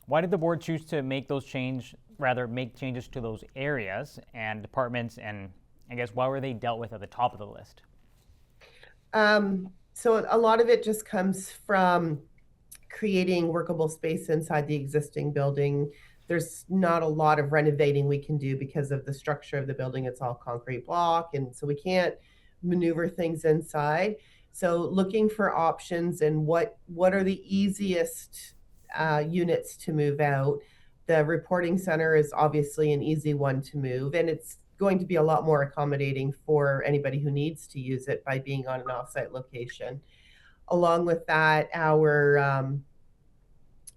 Why did the board choose to make make changes to those areas and departments, and I guess why were they dealt with at the top of the list? So a lot of it just comes from creating workable space inside the existing building. There's not a lot of renovating we can do because of the structure of the building. It's all concrete block, and so we can't maneuver things inside. So looking for options and what are the easiest units to move out. The reporting center is obviously an easy one to move, and it's going to be a lot more accommodating for anybody who needs to use it by being on an offsite location. Along with that, our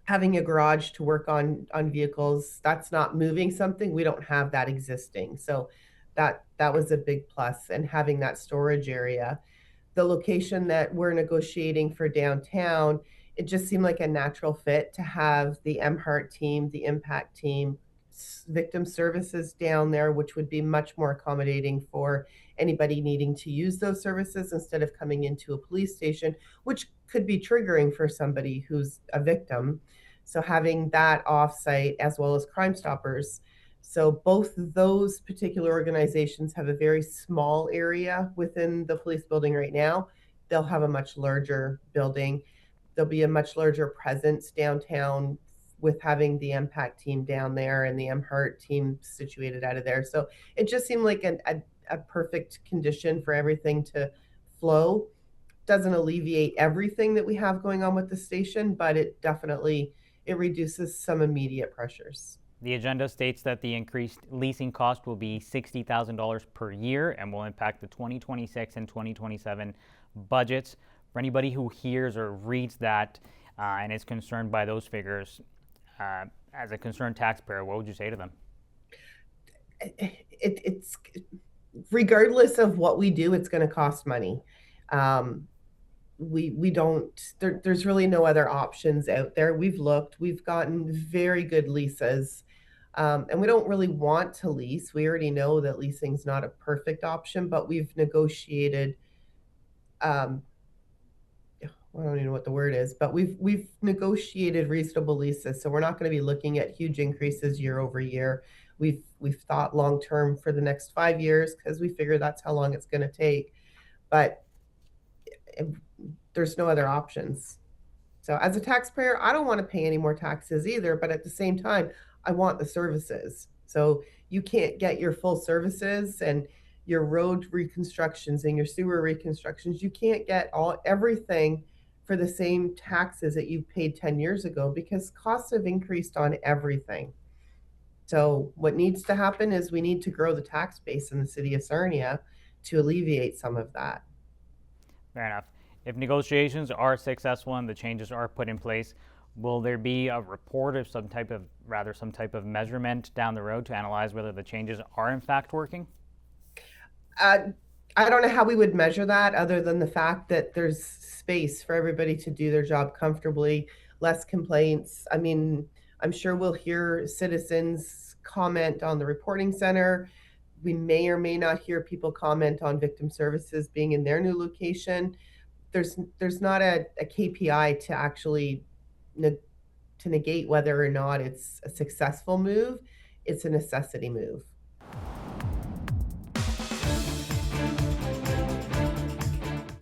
having a garage to work on vehicles, that's not moving something. We don't have that existing. So that was a big plus, and having that storage area. The location that we're negotiating for downtown, it just seemed like a natural fit to have the MHEART team, the IMPACT team, victim services down there, which would be much more accommodating for anybody needing to use those services instead of coming into a police station, which could be triggering for somebody who's a victim. So having that offsite as well as Crime Stoppers. So both those particular organizations have a very small area within the police building right now. They'll have a much larger building. There'll be a much larger presence downtown with having the IMPACT team down there and the MHEART team situated out of there. So it just seemed like a perfect condition for everything to flow. Doesn't alleviate everything that we have going on with the station, but it definitely it reduces some immediate pressures. The agenda states that the increased leasing cost will be $60,000 per year and will impact the 2026 and 2027 budgets. For anybody who hears or reads that and is concerned by those figures, as a concerned taxpayer, what would you say to them? It's regardless of what we do, it's going to cost money. We don't there's really no other options out there. We've looked, we've gotten very good leases, and we don't really want to lease. We already know that leasing's not a perfect option, but we've negotiated I don't even know what the word is, but we've negotiated reasonable leases, so we're not going to be looking at huge increases year over year. We've thought long term for the next 5 years because we figure that's how long it's going to take, but there's no other options. So as a taxpayer, I don't want to pay any more taxes either, but at the same time, I want the services. So you can't get your full services and your road reconstructions and your sewer reconstructions. You can't get everything for the same taxes that you paid 10 years ago because costs have increased on everything. So what needs to happen is we need to grow the tax base in the city of Sarnia to alleviate some of that. Fair enough. If negotiations are successful and the changes are put in place, will there be a report of some type of measurement down the road to analyze whether the changes are in fact working? I don't know how we would measure that other than the fact that there's space for everybody to do their job comfortably, less complaints. I mean, I'm sure we'll hear citizens comment on the reporting center. We may or may not hear people comment on victim services being in their new location. There's not a KPI to actually to negate whether or not it's a successful move. It's a necessity move.